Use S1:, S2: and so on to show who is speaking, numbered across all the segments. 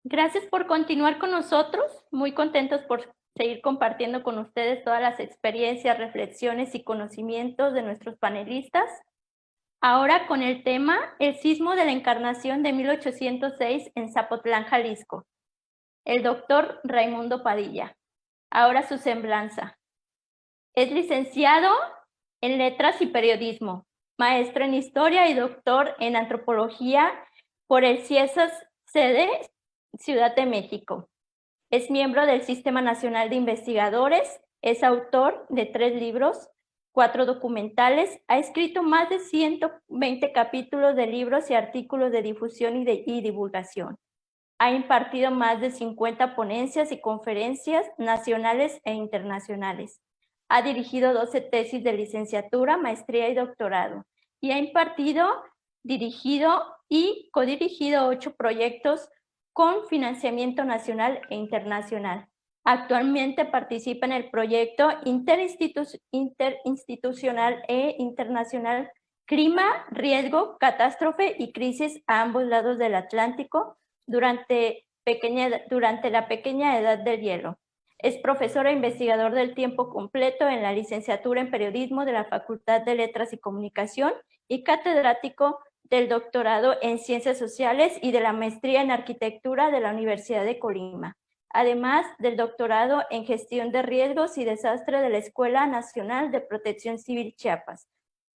S1: Gracias por continuar con nosotros. Muy contentos por seguir compartiendo con ustedes todas las experiencias, reflexiones y conocimientos de nuestros panelistas. Ahora con el tema El sismo de la Encarnación de 1806 en Zapotlán, Jalisco. El doctor Raimundo Padilla. Ahora su semblanza. Es licenciado en Letras y Periodismo, maestro en Historia y doctor en Antropología por el CIESAS sede Ciudad de México. Es miembro del Sistema Nacional de Investigadores, es autor de 3 libros, 4 documentales, ha escrito más de 120 capítulos de libros y artículos de difusión y divulgación. Ha impartido más de 50 ponencias y conferencias nacionales e internacionales. Ha dirigido 12 tesis de licenciatura, maestría y doctorado. Y ha impartido, dirigido y codirigido 8 proyectos con financiamiento nacional e internacional. Actualmente participa en el proyecto interinstitucional e internacional Clima, Riesgo, Catástrofe y Crisis a ambos lados del Atlántico durante la pequeña edad del hielo. Es profesor e investigador del tiempo completo en la licenciatura en Periodismo de la Facultad de Letras y Comunicación y catedrático del doctorado en Ciencias Sociales y de la maestría en Arquitectura de la Universidad de Colima, además del doctorado en Gestión de Riesgos y Desastre de la Escuela Nacional de Protección Civil Chiapas.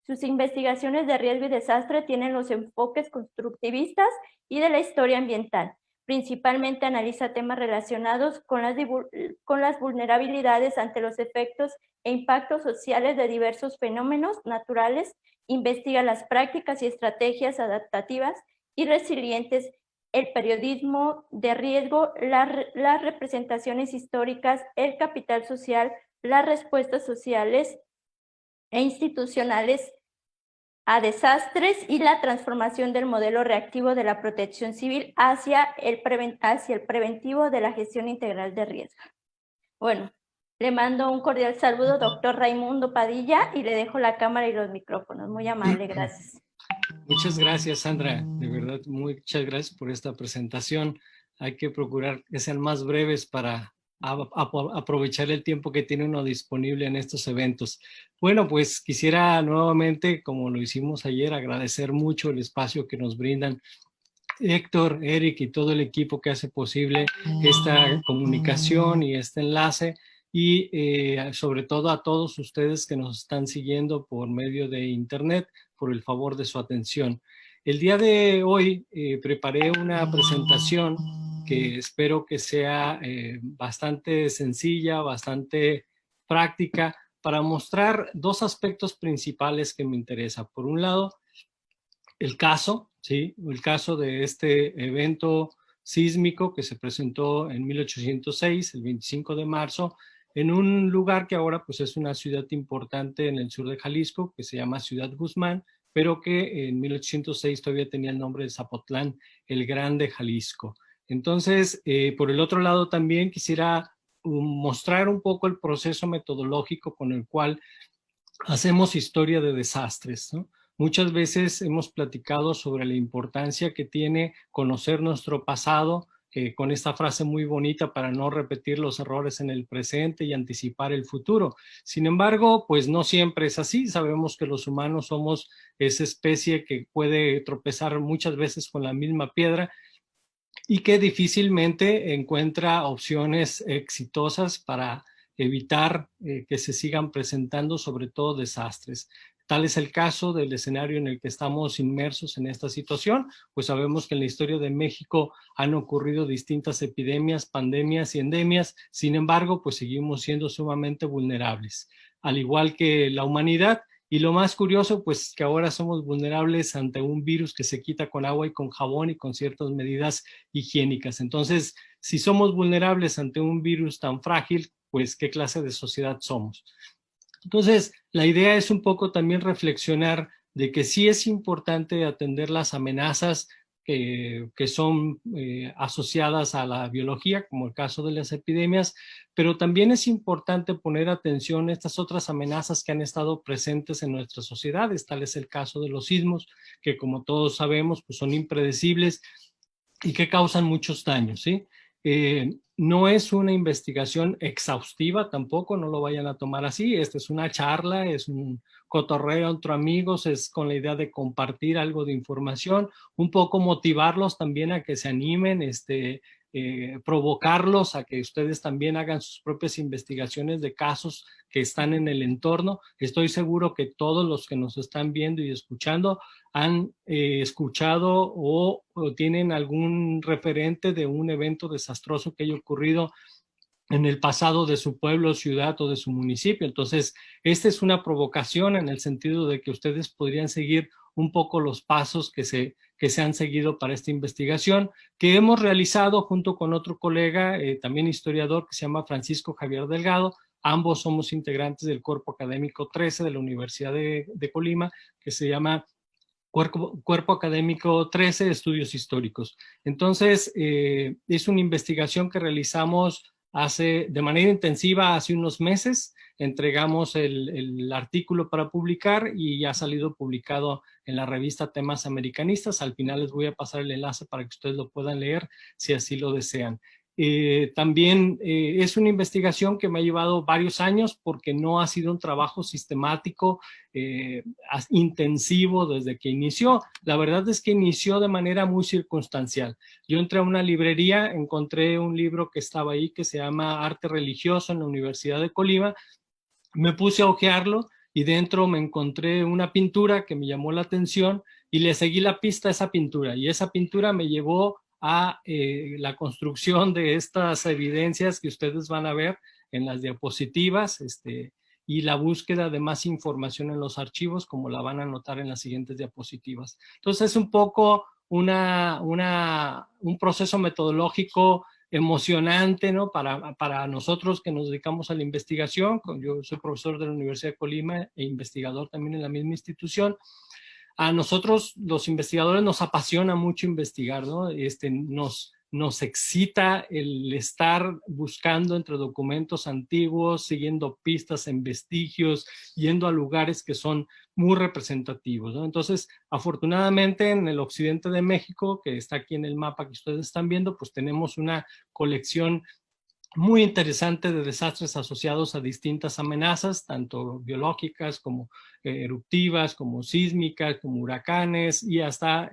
S1: Sus investigaciones de riesgo y desastre tienen los enfoques constructivistas y de la historia ambiental. Principalmente analiza temas relacionados con las vulnerabilidades ante los efectos e impactos sociales de diversos fenómenos naturales, investiga las prácticas y estrategias adaptativas y resilientes, el periodismo de riesgo, las representaciones históricas, el capital social, las respuestas sociales e institucionales a desastres y la transformación del modelo reactivo de la protección civil hacia el preventivo de la gestión integral de riesgo. Bueno, le mando un cordial saludo, doctor Raimundo Padilla, y le dejo la cámara y los micrófonos. Muy amable, gracias.
S2: Muchas gracias, Sandra. De verdad, muchas gracias por esta presentación. Hay que procurar que sean más breves para aprovechar el tiempo que tiene uno disponible en estos eventos. Bueno, pues quisiera nuevamente, como lo hicimos ayer, agradecer mucho el espacio que nos brindan Héctor, Eric y todo el equipo que hace posible esta comunicación y este enlace, y sobre todo a todos ustedes que nos están siguiendo por medio de internet, por el favor de su atención. El día de hoy preparé una presentación que espero que sea bastante sencilla, bastante práctica, para mostrar 2 aspectos principales que me interesan. Por un lado, el caso, ¿sí? El caso de este evento sísmico que se presentó en 1806, el 25 de marzo, en un lugar que ahora pues es una ciudad importante en el sur de Jalisco, que se llama Ciudad Guzmán, pero que en 1806 todavía tenía el nombre de Zapotlán, el Grande Jalisco. Entonces, por el otro lado también quisiera mostrar un poco el proceso metodológico con el cual hacemos historia de desastres, ¿no? Muchas veces hemos platicado sobre la importancia que tiene conocer nuestro pasado, con esta frase muy bonita para no repetir los errores en el presente y anticipar el futuro. Sin embargo, pues no siempre es así. Sabemos que los humanos somos esa especie que puede tropezar muchas veces con la misma piedra y que difícilmente encuentra opciones exitosas para evitar que se sigan presentando sobre todo desastres. Tal es el caso del escenario en el que estamos inmersos en esta situación, pues sabemos que en la historia de México han ocurrido distintas epidemias, pandemias y endemias, sin embargo, pues seguimos siendo sumamente vulnerables, al igual que la humanidad. Y lo más curioso, pues que ahora somos vulnerables ante un virus que se quita con agua y con jabón y con ciertas medidas higiénicas. Entonces, si somos vulnerables ante un virus tan frágil, pues ¿qué clase de sociedad somos? Entonces, la idea es un poco también reflexionar de que sí es importante atender las amenazas que son asociadas a la biología, como el caso de las epidemias, pero también es importante poner atención a estas otras amenazas que han estado presentes en nuestras sociedades. Tal es el caso de los sismos, que como todos sabemos, pues son impredecibles y que causan muchos daños, ¿sí? No es una investigación exhaustiva tampoco, no lo vayan a tomar así. Esta es una charla, es un cotorreo entre amigos, es con la idea de compartir algo de información, un poco motivarlos también a que se animen, provocarlos a que ustedes también hagan sus propias investigaciones de casos que están en el entorno. Estoy seguro que todos los que nos están viendo y escuchando han escuchado o tienen algún referente de un evento desastroso que haya ocurrido en el pasado de su pueblo, ciudad o de su municipio. Entonces, esta es una provocación en el sentido de que ustedes podrían seguir un poco los pasos que se han seguido para esta investigación, que hemos realizado junto con otro colega, también historiador, que se llama Francisco Javier Delgado. Ambos somos integrantes del Cuerpo Académico 13 de la Universidad de Colima, que se llama Cuerpo Académico 13, Estudios Históricos. Entonces, es una investigación que realizamos de manera intensiva hace unos meses. Entregamos el artículo para publicar y ya ha salido publicado en la revista Temas Americanistas. Al final les voy a pasar el enlace para que ustedes lo puedan leer si así lo desean. También es una investigación que me ha llevado varios años porque no ha sido un trabajo sistemático, intensivo desde que inició. La verdad es que inició de manera muy circunstancial. Yo entré a una librería, encontré un libro que estaba ahí que se llama Arte Religioso en la Universidad de Colima, me puse a hojearlo y dentro me encontré una pintura que me llamó la atención y le seguí la pista a esa pintura, y esa pintura me llevó a la construcción de estas evidencias que ustedes van a ver en las diapositivas, y la búsqueda de más información en los archivos, como la van a notar en las siguientes diapositivas. Entonces es un poco un proceso metodológico emocionante, ¿no? Para nosotros que nos dedicamos a la investigación. Yo soy profesor de la Universidad de Colima e investigador también en la misma institución. A nosotros, los investigadores, nos apasiona mucho investigar, ¿no? Nos excita el estar buscando entre documentos antiguos, siguiendo pistas en vestigios, yendo a lugares que son muy representativos, ¿no? Entonces, afortunadamente, en el occidente de México, que está aquí en el mapa que ustedes están viendo, pues tenemos una colección muy interesante de desastres asociados a distintas amenazas, tanto biológicas como eruptivas, como sísmicas, como huracanes y hasta,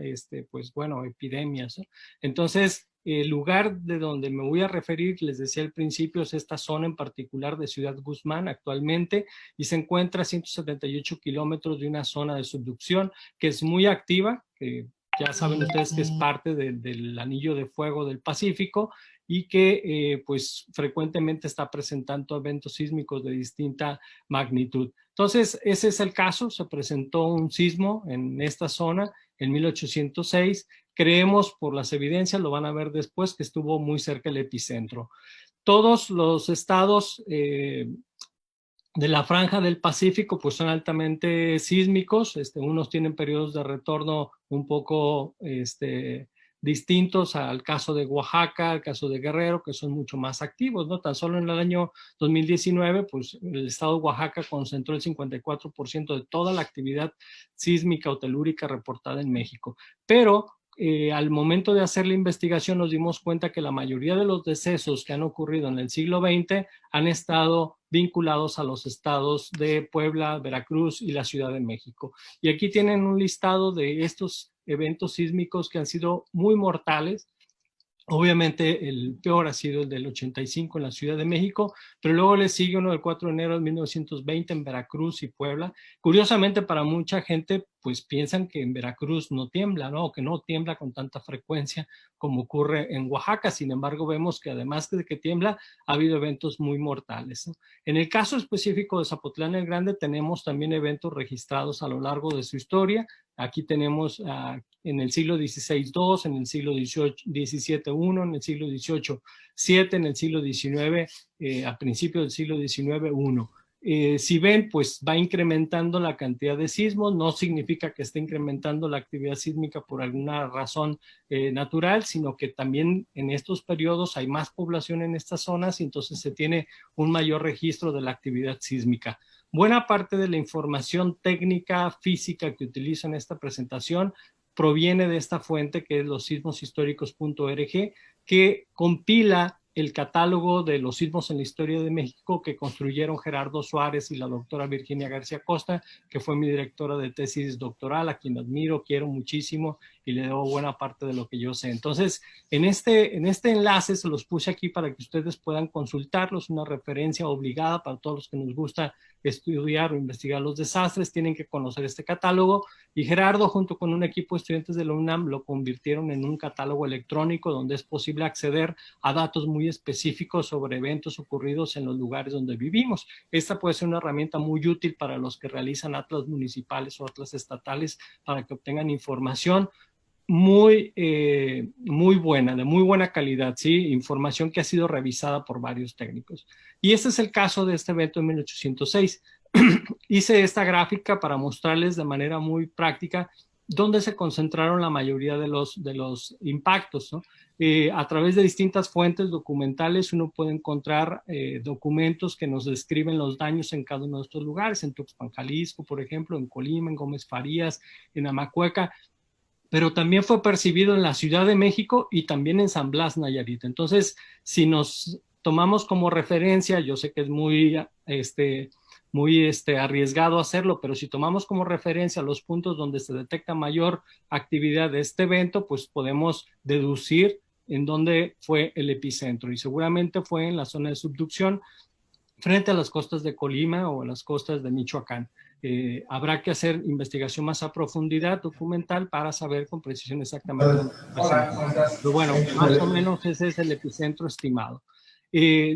S2: pues bueno, epidemias, ¿no? Entonces, el lugar de donde me voy a referir, les decía al principio, es esta zona en particular de Ciudad Guzmán actualmente, y se encuentra a 178 kilómetros de una zona de subducción que es muy activa, que ya saben ustedes que es parte del anillo de fuego del Pacífico, y que pues frecuentemente está presentando eventos sísmicos de distinta magnitud. Entonces, ese es el caso. Se presentó un sismo en esta zona en 1806. Creemos, por las evidencias, lo van a ver después, que estuvo muy cerca del epicentro. Todos los estados de la franja del Pacífico pues son altamente sísmicos. Unos tienen periodos de retorno un poco distintos al caso de Oaxaca, al caso de Guerrero, que son mucho más activos, ¿no? Tan solo en el año 2019, pues el estado de Oaxaca concentró el 54% de toda la actividad sísmica o telúrica reportada en México. Pero al momento de hacer la investigación nos dimos cuenta que la mayoría de los decesos que han ocurrido en el siglo XX han estado vinculados a los estados de Puebla, Veracruz y la Ciudad de México. Y aquí tienen un listado de estos eventos sísmicos que han sido muy mortales. Obviamente el peor ha sido el del 85 en la Ciudad de México, pero luego le sigue uno del 4 de enero de 1920 en Veracruz y Puebla. Curiosamente, para mucha gente, pues piensan que en Veracruz no tiembla, ¿no? O que no tiembla con tanta frecuencia como ocurre en Oaxaca. Sin embargo, vemos que además de que tiembla, ha habido eventos muy mortales, ¿no? En el caso específico de Zapotlán el Grande, tenemos también eventos registrados a lo largo de su historia. Aquí tenemos en el siglo XVI 2, en el siglo XVII 1, en el siglo XVIII 7, en el siglo XIX, a principios del siglo XIX 1. Si ven, pues va incrementando la cantidad de sismos. No significa que esté incrementando la actividad sísmica por alguna razón natural, sino que también en estos periodos hay más población en estas zonas y entonces se tiene un mayor registro de la actividad sísmica. Buena parte de la información técnica, física que utilizo en esta presentación proviene de esta fuente que es lossismoshistóricos.org, que compila el catálogo de los sismos en la historia de México que construyeron Gerardo Suárez y la doctora Virginia García Costa, que fue mi directora de tesis doctoral, a quien admiro, quiero muchísimo y le debo buena parte de lo que yo sé. Entonces, en este enlace se los puse aquí para que ustedes puedan consultarlos, una referencia obligada para todos los que nos gusta estudiar o investigar los desastres, tienen que conocer este catálogo, y Gerardo junto con un equipo de estudiantes de la UNAM lo convirtieron en un catálogo electrónico donde es posible acceder a datos muy específicos sobre eventos ocurridos en los lugares donde vivimos. Esta puede ser una herramienta muy útil para los que realizan atlas municipales o atlas estatales para que obtengan información muy buena, de muy buena calidad, ¿sí? Información que ha sido revisada por varios técnicos. Y este es el caso de este evento en 1806. Hice esta gráfica para mostrarles de manera muy práctica dónde se concentraron la mayoría de los impactos, ¿no? A través de distintas fuentes documentales uno puede encontrar documentos que nos describen los daños en cada uno de estos lugares, en Tuxpan, Jalisco, por ejemplo, en Colima, en Gómez Farías, en Amacueca, pero también fue percibido en la Ciudad de México y también en San Blas, Nayarit. Entonces, si nos tomamos como referencia, yo sé que es muy arriesgado hacerlo, pero si tomamos como referencia los puntos donde se detecta mayor actividad de este evento, pues podemos deducir en dónde fue el epicentro, y seguramente fue en la zona de subducción frente a las costas de Colima o a las costas de Michoacán. Habrá que hacer investigación más a profundidad documental para saber con precisión exactamente dónde está. Pero bueno, más o menos ese es el epicentro estimado.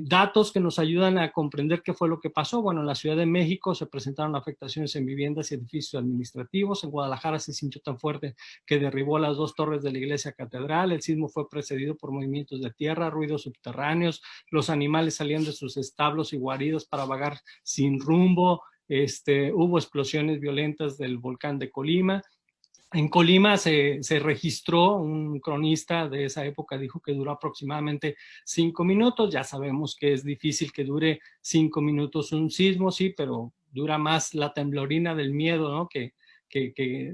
S2: Datos que nos ayudan a comprender qué fue lo que pasó. Bueno, en la Ciudad de México se presentaron afectaciones en viviendas y edificios administrativos. En Guadalajara se sintió tan fuerte que derribó las 2 torres de la iglesia catedral. El sismo fue precedido por movimientos de tierra, ruidos subterráneos. Los animales salían de sus establos y guaridos para vagar sin rumbo. Hubo explosiones violentas del volcán de Colima. En Colima se registró, un cronista de esa época dijo que duró aproximadamente 5 minutos. Ya sabemos que es difícil que dure 5 minutos un sismo, sí, pero dura más la temblorina del miedo, ¿no? Que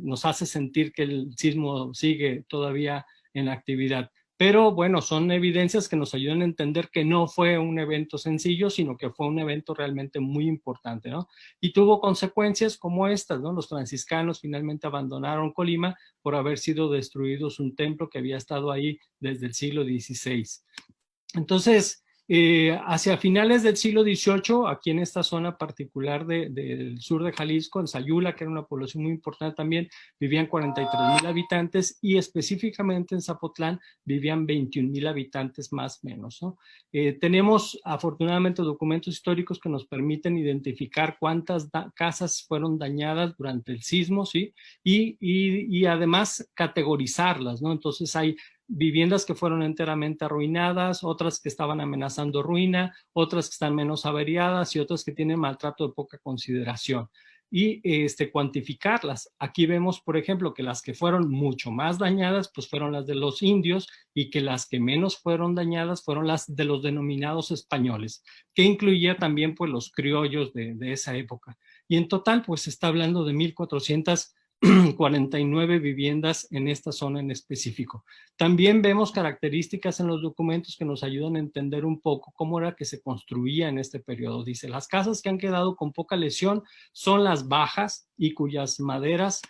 S2: nos hace sentir que el sismo sigue todavía en actividad. Pero bueno, son evidencias que nos ayudan a entender que no fue un evento sencillo, sino que fue un evento realmente muy importante, ¿no? Y tuvo consecuencias como estas, ¿no? Los franciscanos finalmente abandonaron Colima por haber sido destruidos un templo que había estado ahí desde el siglo XVI. Entonces, hacia finales del siglo XVIII, aquí en esta zona particular del sur de Jalisco, en Sayula, que era una población muy importante también, vivían 43,000 habitantes, y específicamente en Zapotlán vivían 21,000 habitantes más o menos, ¿no? Tenemos afortunadamente documentos históricos que nos permiten identificar cuántas casas fueron dañadas durante el sismo, ¿sí? Y además categorizarlas, ¿no? Entonces hay viviendas que fueron enteramente arruinadas, otras que estaban amenazando ruina, otras que están menos averiadas y otras que tienen maltrato de poca consideración. Y cuantificarlas. Aquí vemos, por ejemplo, que las que fueron mucho más dañadas, pues fueron las de los indios, y que las que menos fueron dañadas fueron las de los denominados españoles, que incluía también pues los criollos de esa época. Y en total, pues se está hablando de 1,449 viviendas en esta zona en específico. También vemos características en los documentos que nos ayudan a entender un poco cómo era que se construía en este periodo. Dice, las casas que han quedado con poca lesión son las bajas y cuyas maderas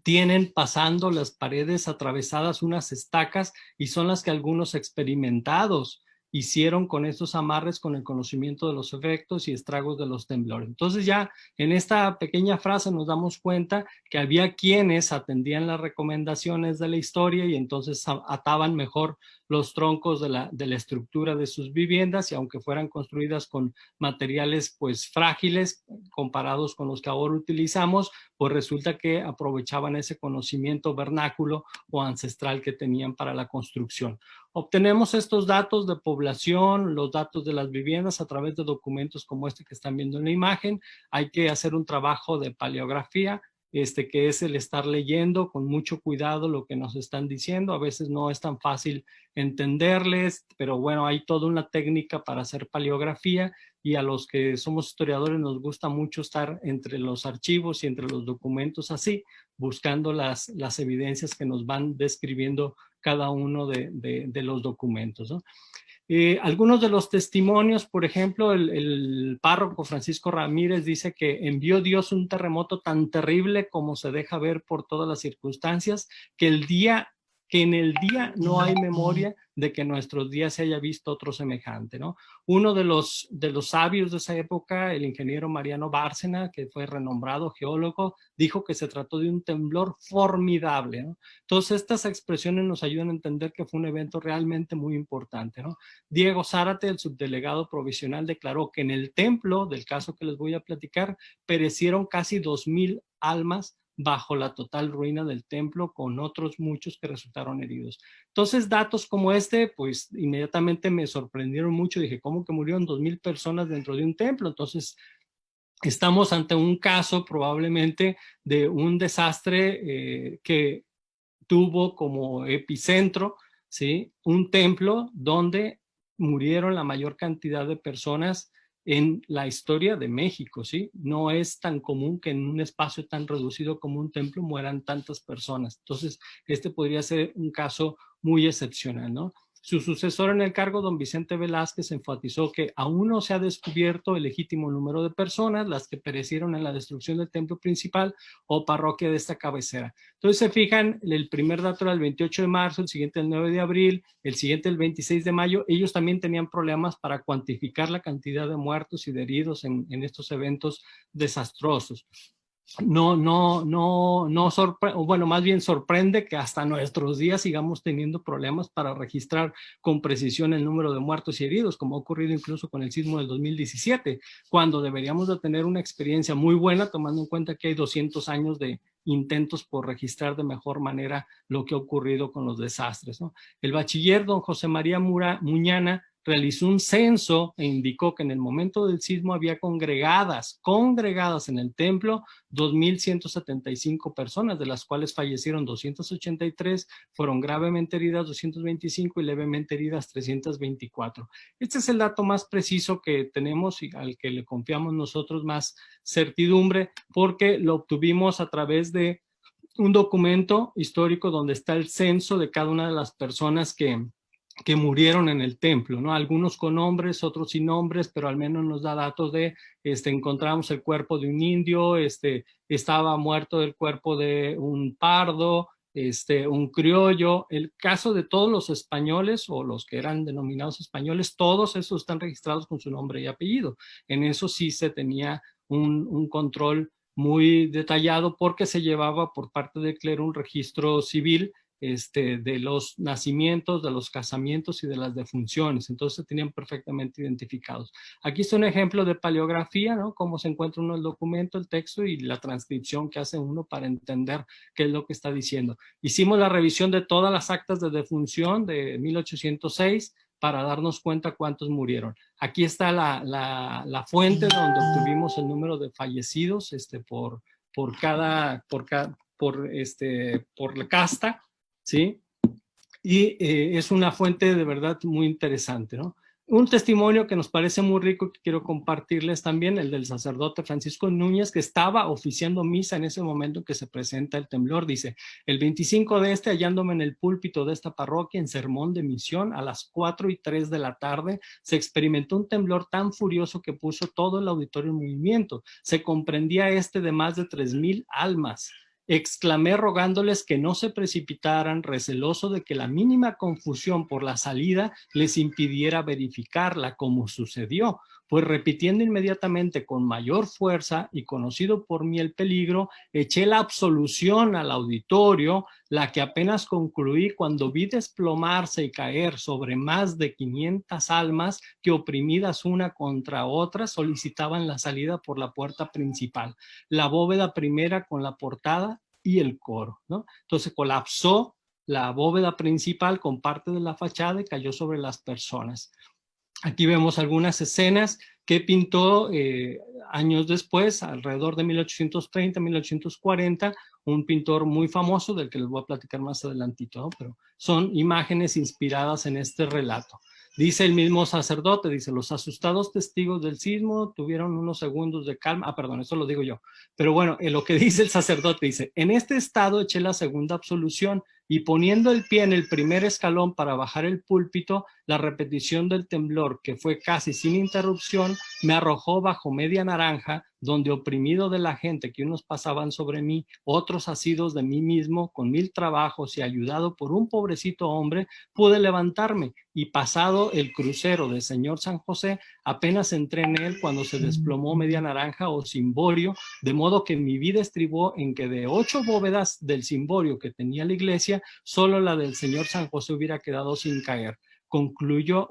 S2: tienen pasando las paredes atravesadas unas estacas, y son las que algunos experimentados hicieron con estos amarres con el conocimiento de los efectos y estragos de los temblores. Entonces ya en esta pequeña frase nos damos cuenta que había quienes atendían las recomendaciones de la historia y entonces ataban mejor los troncos de la estructura de sus viviendas, y aunque fueran construidas con materiales pues frágiles comparados con los que ahora utilizamos, pues resulta que aprovechaban ese conocimiento vernáculo o ancestral que tenían para la construcción. Obtenemos estos datos de población, los datos de las viviendas a través de documentos como este que están viendo en la imagen. Hay que hacer un trabajo de paleografía que es el estar leyendo con mucho cuidado lo que nos están diciendo. A veces no es tan fácil entenderles, pero bueno, hay toda una técnica para hacer paleografía, y a los que somos historiadores nos gusta mucho estar entre los archivos y entre los documentos así, buscando las evidencias que nos van describiendo cada uno de los documentos, ¿no? Algunos de los testimonios, por ejemplo, el párroco Francisco Ramírez dice que envió Dios un terremoto tan terrible como se deja ver por todas las circunstancias, que en el día no hay memoria de que en nuestros días se haya visto otro semejante, ¿no? Uno de los sabios de esa época, el ingeniero Mariano Bárcena, que fue renombrado geólogo, dijo que se trató de un temblor formidable, ¿no? Entonces, estas expresiones nos ayudan a entender que fue un evento realmente muy importante, ¿no? Diego Zárate, el subdelegado provisional, declaró que en el templo, del caso que les voy a platicar, perecieron casi 2,000 almas bajo la total ruina del templo, con otros muchos que resultaron heridos. Entonces, datos como este, pues inmediatamente me sorprendieron mucho. Dije, ¿cómo que murieron 2,000 personas dentro de un templo? Entonces, estamos ante un caso probablemente de un desastre que tuvo como epicentro, ¿sí?, un templo donde murieron la mayor cantidad de personas en la historia de México, ¿sí? No es tan común que en un espacio tan reducido como un templo mueran tantas personas. Entonces, este podría ser un caso muy excepcional, ¿no? Su sucesor en el cargo, don Vicente Velázquez, enfatizó que aún no se ha descubierto el legítimo número de personas, las que perecieron en la destrucción del templo principal o parroquia de esta cabecera. Entonces, se fijan, el primer dato era el 28 de marzo, el siguiente el 9 de abril, el siguiente el 26 de mayo. Ellos también tenían problemas para cuantificar la cantidad de muertos y de heridos en estos eventos desastrosos. Bueno, más bien sorprende que hasta nuestros días sigamos teniendo problemas para registrar con precisión el número de muertos y heridos, como ha ocurrido incluso con el sismo del 2017, cuando deberíamos de tener una experiencia muy buena, tomando en cuenta que hay 200 años de intentos por registrar de mejor manera lo que ha ocurrido con los desastres, ¿no? El bachiller don José María Muñana realizó un censo e indicó que en el momento del sismo había congregadas en el templo 2,175 personas, de las cuales fallecieron 283, fueron gravemente heridas 225 y levemente heridas 324. Este es el dato más preciso que tenemos y al que le confiamos nosotros más certidumbre, porque lo obtuvimos a través de un documento histórico donde está el censo de cada una de las personas que murieron en el templo, ¿no? Algunos con nombres, otros sin nombres, pero al menos nos da datos de, encontramos el cuerpo de un indio, estaba muerto el cuerpo de un pardo, un criollo. El caso de todos los españoles o los que eran denominados españoles, todos esos están registrados con su nombre y apellido. En eso sí se tenía un control muy detallado, porque se llevaba por parte del clero un registro civil de los nacimientos, de los casamientos y de las defunciones. Entonces se tenían perfectamente identificados. Aquí está un ejemplo de paleografía, ¿no? Cómo se encuentra uno el documento, el texto y la transcripción que hace uno para entender qué es lo que está diciendo. Hicimos la revisión de todas las actas de defunción de 1806 para darnos cuenta cuántos murieron. Aquí está la fuente donde obtuvimos el número de fallecidos por la casta, ¿sí? Y es una fuente de verdad muy interesante, ¿no? Un testimonio que nos parece muy rico que quiero compartirles también, el del sacerdote Francisco Núñez, que estaba oficiando misa en ese momento que se presenta el temblor. Dice: el 25 de hallándome en el púlpito de esta parroquia en sermón de misión a las 4:03 de la tarde, se experimentó un temblor tan furioso que puso todo el auditorio en movimiento. Se comprendía de más de 3,000 almas. Exclamé rogándoles que no se precipitaran, receloso de que la mínima confusión por la salida les impidiera verificarla, como sucedió, pues repitiendo inmediatamente con mayor fuerza y conocido por mí el peligro, eché la absolución al auditorio, la que apenas concluí cuando vi desplomarse y caer sobre más de 500 almas que, oprimidas una contra otra, solicitaban la salida por la puerta principal, la bóveda primera con la portada y el coro, ¿no? Entonces colapsó la bóveda principal con parte de la fachada y cayó sobre las personas. Aquí vemos algunas escenas que pintó años después, alrededor de 1830, 1840, un pintor muy famoso del que les voy a platicar más adelantito, ¿no? Pero son imágenes inspiradas en este relato. Dice el mismo sacerdote, dice, los asustados testigos del sismo tuvieron unos segundos de calma. Ah, perdón, eso lo digo yo. Pero bueno, en lo que dice el sacerdote, dice, en este estado eché la segunda absolución y poniendo el pie en el primer escalón para bajar el púlpito, la repetición del temblor, que fue casi sin interrupción, me arrojó bajo media naranja, donde oprimido de la gente que unos pasaban sobre mí, otros asidos de mí mismo, con 1000 trabajos y ayudado por un pobrecito hombre, pude levantarme y pasado el crucero del señor San José, apenas entré en él cuando se desplomó media naranja o cimborio, de modo que mi vida estribó en que de 8 bóvedas del cimborio que tenía la iglesia, solo la del señor San José hubiera quedado sin caer. Concluyo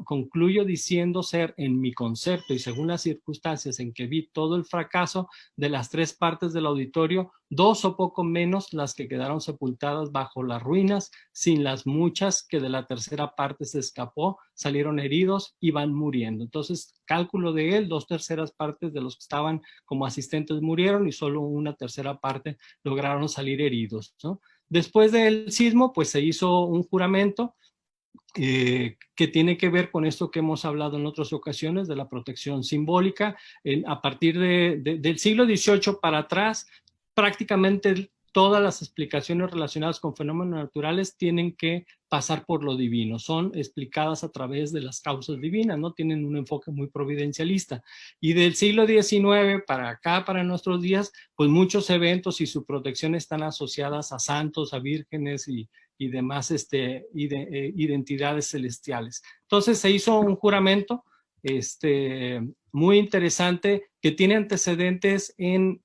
S2: diciendo ser en mi concepto y según las circunstancias en que vi todo el fracaso de las 3 partes del auditorio, 2 o poco menos las que quedaron sepultadas bajo las ruinas, sin las muchas que de la tercera parte se escapó, salieron heridos y van muriendo. Entonces, cálculo de él, 2/3 partes de los que estaban como asistentes murieron y solo 1/3 parte lograron salir heridos, ¿no? Después del sismo, pues se hizo un juramento que tiene que ver con esto que hemos hablado en otras ocasiones de la protección simbólica. A partir del siglo XVIII para atrás, prácticamente todas las explicaciones relacionadas con fenómenos naturales tienen que pasar por lo divino, son explicadas a través de las causas divinas, ¿no? Tienen un enfoque muy providencialista. Y del siglo XIX para acá, para nuestros días, pues muchos eventos y su protección están asociadas a santos, a vírgenes y demás identidades celestiales. Entonces se hizo un juramento muy interesante que tiene antecedentes en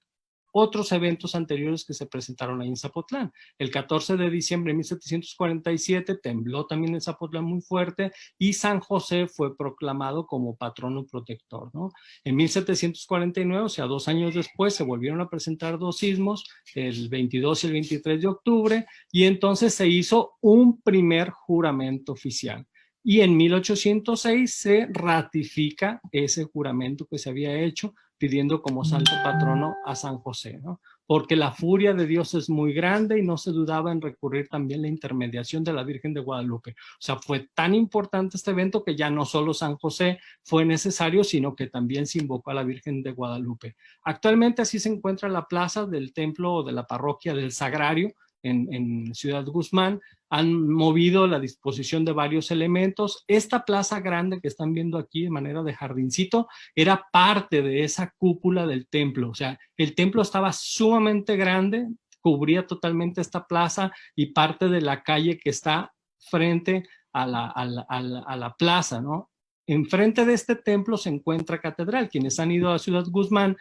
S2: otros eventos anteriores que se presentaron ahí en Zapotlán. El 14 de diciembre de 1747 tembló también en Zapotlán muy fuerte y San José fue proclamado como patrono protector, ¿no? En 1749, o sea, 2 años después, se volvieron a presentar 2 sismos, el 22 y el 23 de octubre, y entonces se hizo un primer juramento oficial. Y en 1806 se ratifica ese juramento que se había hecho pidiendo como santo patrono a San José, ¿no? Porque la furia de Dios es muy grande y no se dudaba en recurrir también a la intermediación de la Virgen de Guadalupe. O sea, fue tan importante este evento que ya no solo San José fue necesario, sino que también se invocó a la Virgen de Guadalupe. Actualmente así se encuentra la plaza del templo o de la parroquia del Sagrario en Ciudad Guzmán. Han movido la disposición de varios elementos. Esta plaza grande que están viendo aquí de manera de jardincito era parte de esa cúpula del templo. O sea, el templo estaba sumamente grande, cubría totalmente esta plaza y parte de la calle que está frente a la plaza, ¿no? Enfrente de este templo se encuentra catedral. Quienes han ido a Ciudad Guzmán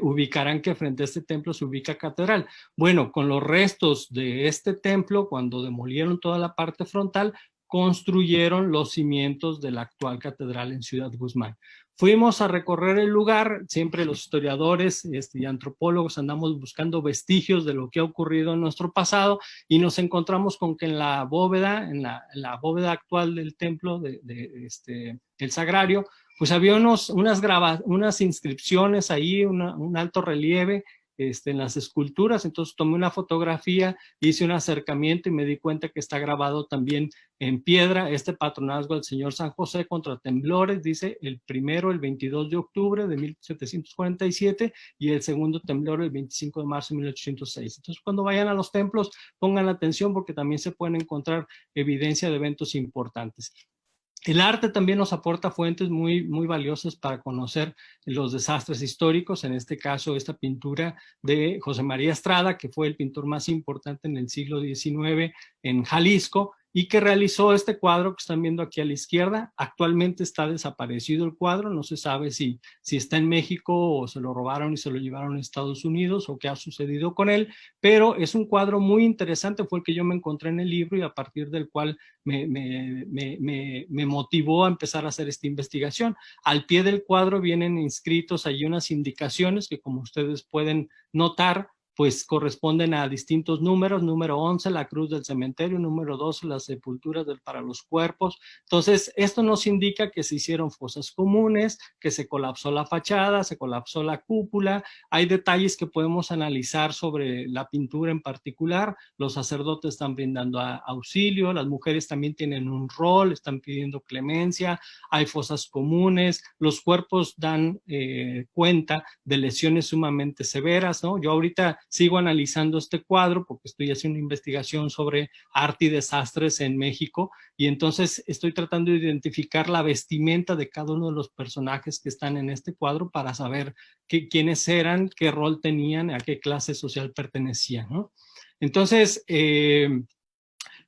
S2: ubicarán que frente a este templo se ubica catedral. Bueno, con los restos de este templo, cuando demolieron toda la parte frontal, construyeron los cimientos de la actual catedral en Ciudad Guzmán. Fuimos a recorrer el lugar, siempre los historiadores y antropólogos andamos buscando vestigios de lo que ha ocurrido en nuestro pasado y nos encontramos con que en la bóveda, en la bóveda actual del templo el Sagrario, pues había unas inscripciones ahí, un alto relieve en las esculturas. Entonces tomé una fotografía, hice un acercamiento y me di cuenta que está grabado también en piedra este patronazgo del señor San José contra temblores, dice el primero el 22 de octubre de 1747 y el segundo temblor el 25 de marzo de 1806. Entonces cuando vayan a los templos pongan atención porque también se pueden encontrar evidencia de eventos importantes. El arte también nos aporta fuentes muy, muy valiosas para conocer los desastres históricos, en este caso esta pintura de José María Estrada, que fue el pintor más importante en el siglo XIX en Jalisco y que realizó este cuadro que están viendo aquí a la izquierda. Actualmente está desaparecido el cuadro, no se sabe si está en México o se lo robaron y se lo llevaron a Estados Unidos o qué ha sucedido con él, pero es un cuadro muy interesante, fue el que yo me encontré en el libro y a partir del cual me motivó a empezar a hacer esta investigación. Al pie del cuadro vienen inscritos allí unas indicaciones que, como ustedes pueden notar, pues corresponden a distintos números. Número 11, la cruz del cementerio. Número 12, las sepulturas para los cuerpos. Entonces, esto nos indica que se hicieron fosas comunes, que se colapsó la fachada, se colapsó la cúpula. Hay detalles que podemos analizar sobre la pintura en particular. Los sacerdotes están brindando auxilio, las mujeres también tienen un rol, están pidiendo clemencia, hay fosas comunes, los cuerpos dan cuenta de lesiones sumamente severas, ¿no? Yo ahorita sigo analizando este cuadro porque estoy haciendo una investigación sobre arte y desastres en México, y entonces estoy tratando de identificar la vestimenta de cada uno de los personajes que están en este cuadro para saber quiénes eran, qué rol tenían, a qué clase social pertenecían, ¿no? Entonces,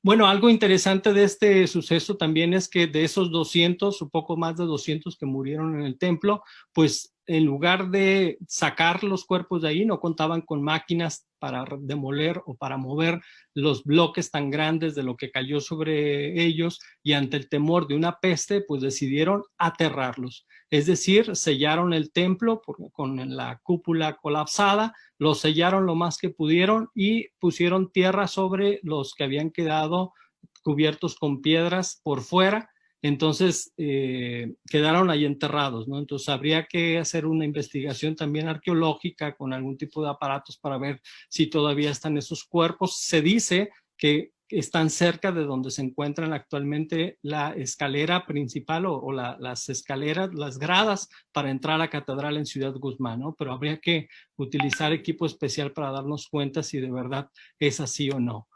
S2: bueno, algo interesante de este suceso también es que de esos 200 o poco más de 200 que murieron en el templo, pues en lugar de sacar los cuerpos de ahí, no contaban con máquinas para demoler o para mover los bloques tan grandes de lo que cayó sobre ellos, y ante el temor de una peste, pues decidieron aterrarlos. Es decir, sellaron el templo con la cúpula colapsada, lo sellaron lo más que pudieron y pusieron tierra sobre los que habían quedado cubiertos con piedras por fuera. Entonces quedaron ahí enterrados, ¿no? Entonces habría que hacer una investigación también arqueológica con algún tipo de aparatos para ver si todavía están esos cuerpos. Se dice que están cerca de donde se encuentran actualmente la escalera principal o las escaleras, las gradas para entrar a la catedral en Ciudad Guzmán, ¿no? Pero habría que utilizar equipo especial para darnos cuenta si de verdad es así o no.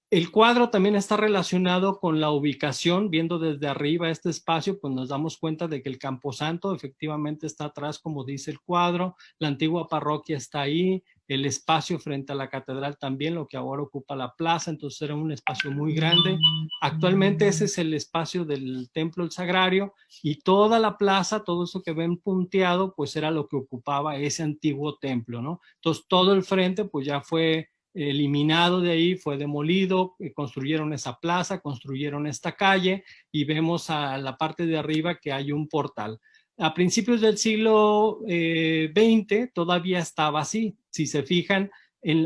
S2: El cuadro también está relacionado con la ubicación. Viendo desde arriba este espacio, pues nos damos cuenta de que el Camposanto efectivamente está atrás, como dice el cuadro. La antigua parroquia está ahí, el espacio frente a la catedral también, lo que ahora ocupa la plaza, entonces era un espacio muy grande. Actualmente ese es el espacio del templo el sagrario, y toda la plaza, todo eso que ven punteado, pues era lo que ocupaba ese antiguo templo, ¿no? Entonces todo el frente pues ya fue eliminado de ahí, fue demolido, construyeron esa plaza, construyeron esta calle, y vemos a la parte de arriba que hay un portal. A principios del siglo XX todavía estaba así. Si se fijan,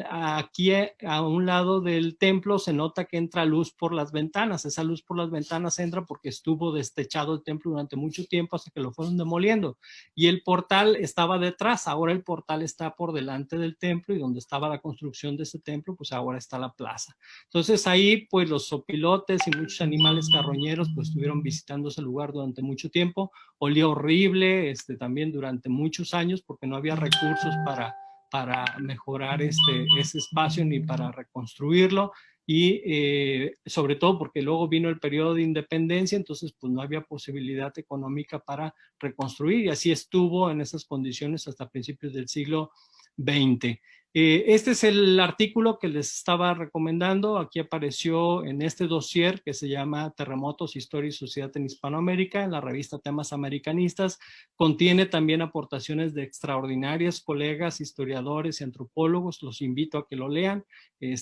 S2: aquí a un lado del templo se nota que entra luz por las ventanas. Esa luz por las ventanas entra porque estuvo destechado el templo durante mucho tiempo hasta que lo fueron demoliendo. Y el portal estaba detrás. Ahora el portal está por delante del templo, y donde estaba la construcción de ese templo, pues ahora está la plaza. Entonces ahí pues los zopilotes y muchos animales carroñeros pues estuvieron visitando ese lugar durante mucho tiempo. Olía horrible también durante muchos años porque no había recursos para mejorar ese espacio ni para reconstruirlo, y sobre todo porque luego vino el periodo de independencia, entonces pues no había posibilidad económica para reconstruir, y así estuvo en esas condiciones hasta principios del siglo XX. Este es el artículo que les estaba recomendando. Aquí apareció en este dossier que se llama Terremotos, Historia y Sociedad en Hispanoamérica, en la revista Temas Americanistas. Contiene también aportaciones de extraordinarios colegas, historiadores y antropólogos. Los invito a que lo lean.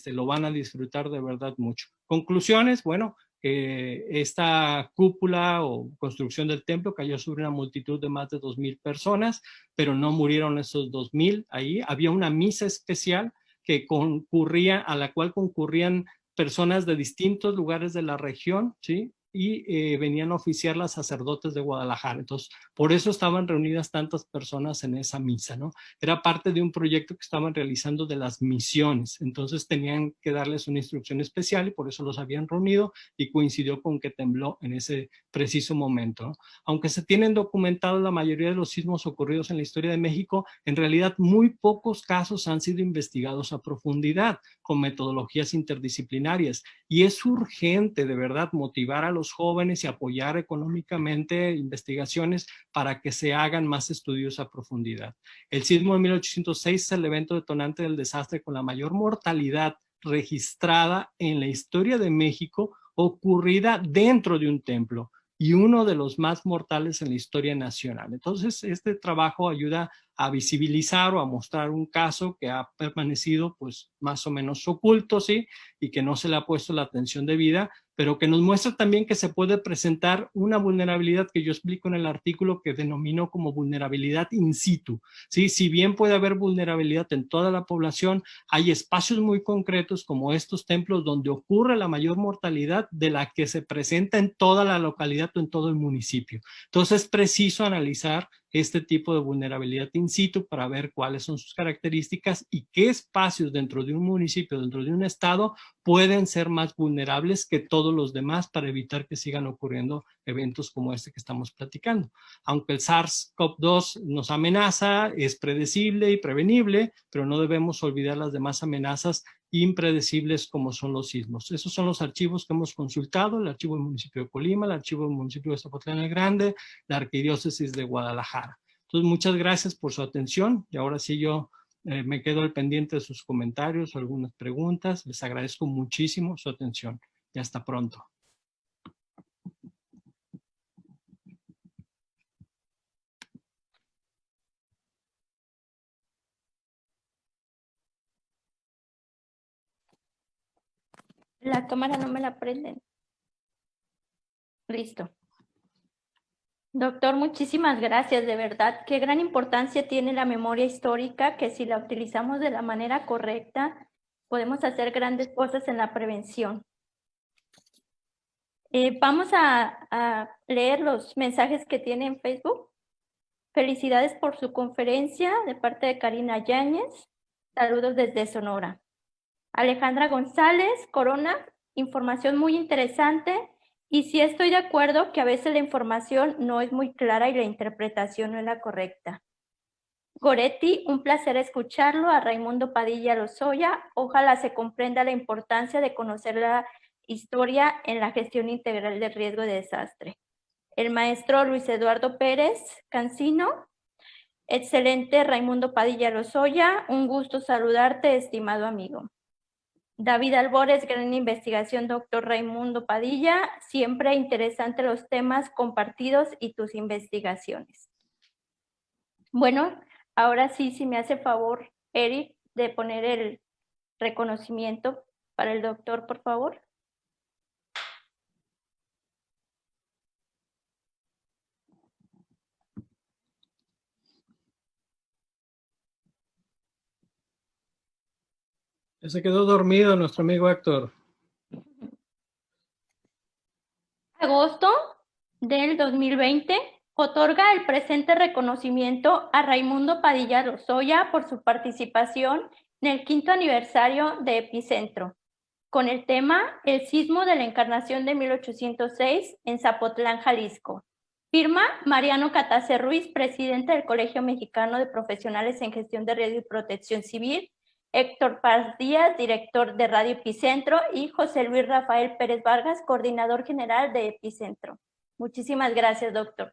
S2: Lo van a disfrutar de verdad mucho. Conclusiones, bueno, esta cúpula o construcción del templo cayó sobre una multitud de más de 2,000 personas, pero no murieron esos 2,000 ahí. Había una misa especial a la cual concurrían personas de distintos lugares de la región, ¿sí? Y venían a oficiar las sacerdotes de Guadalajara. Entonces, por eso estaban reunidas tantas personas en esa misa, ¿no? Era parte de un proyecto que estaban realizando de las misiones. Entonces tenían que darles una instrucción especial, y por eso los habían reunido, y coincidió con que tembló en ese preciso momento, ¿no? Aunque se tienen documentados la mayoría de los sismos ocurridos en la historia de México, en realidad muy pocos casos han sido investigados a profundidad con metodologías interdisciplinarias, y es urgente de verdad motivar a los jóvenes y apoyar económicamente investigaciones para que se hagan más estudios a profundidad. El sismo de 1806 es el evento detonante del desastre con la mayor mortalidad registrada en la historia de México, ocurrida dentro de un templo, y uno de los más mortales en la historia nacional. Entonces, este trabajo ayuda a visibilizar o a mostrar un caso que ha permanecido pues más o menos oculto, ¿sí? Y que no se le ha puesto la atención debida, pero que nos muestra también que se puede presentar una vulnerabilidad que yo explico en el artículo que denomino como vulnerabilidad in situ, ¿sí? Si bien puede haber vulnerabilidad en toda la población, hay espacios muy concretos como estos templos donde ocurre la mayor mortalidad de la que se presenta en toda la localidad o en todo el municipio. Entonces es preciso analizar este tipo de vulnerabilidad in situ para ver cuáles son sus características y qué espacios dentro de un municipio, dentro de un estado, pueden ser más vulnerables que todos los demás para evitar que sigan ocurriendo eventos como este que estamos platicando. Aunque el SARS-CoV-2 nos amenaza, es predecible y prevenible, pero no debemos olvidar las demás amenazas impredecibles como son los sismos. Esos son los archivos que hemos consultado, el archivo del municipio de Colima, el archivo del municipio de Zapotlán el Grande, la arquidiócesis de Guadalajara. Entonces, muchas gracias por su atención y ahora sí yo me quedo al pendiente de sus comentarios o algunas preguntas. Les agradezco muchísimo su atención y hasta pronto.
S1: La cámara no me la prenden. Listo. Doctor, muchísimas gracias, de verdad. Qué gran importancia tiene la memoria histórica, que si la utilizamos de la manera correcta, podemos hacer grandes cosas en la prevención. Vamos a leer los mensajes que tiene en Facebook. Felicidades por su conferencia de parte de Karina Yáñez. Saludos desde Sonora. Alejandra González Corona, información muy interesante. Y sí estoy de acuerdo que a veces la información no es muy clara y la interpretación no es la correcta. Goretti, un placer escucharlo. A Raimundo Padilla Lozoya, ojalá se comprenda la importancia de conocer la historia en la gestión integral del riesgo de desastre. El maestro Luis Eduardo Pérez Cancino, excelente Raimundo Padilla Lozoya, un gusto saludarte, estimado amigo. David Albores, gran investigación, doctor Raimundo Padilla. Siempre interesante los temas compartidos y tus investigaciones. Bueno, ahora sí, si me hace favor, Eric, de poner el reconocimiento para el doctor, por favor.
S2: Ya se quedó dormido nuestro amigo Héctor.
S1: Agosto del 2020, otorga el presente reconocimiento a Raimundo Padilla Lozoya por su participación en el 5º aniversario de Epicentro, con el tema El sismo de la Encarnación de 1806 en Zapotlán, Jalisco. Firma Mariano Catace Ruiz, presidente del Colegio Mexicano de Profesionales en Gestión de Riesgo y Protección Civil, Héctor Paz Díaz, director de Radio Epicentro, y José Luis Rafael Pérez Vargas, coordinador general de Epicentro. Muchísimas gracias, doctor.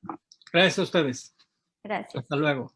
S2: Gracias a ustedes.
S1: Gracias.
S2: Hasta luego.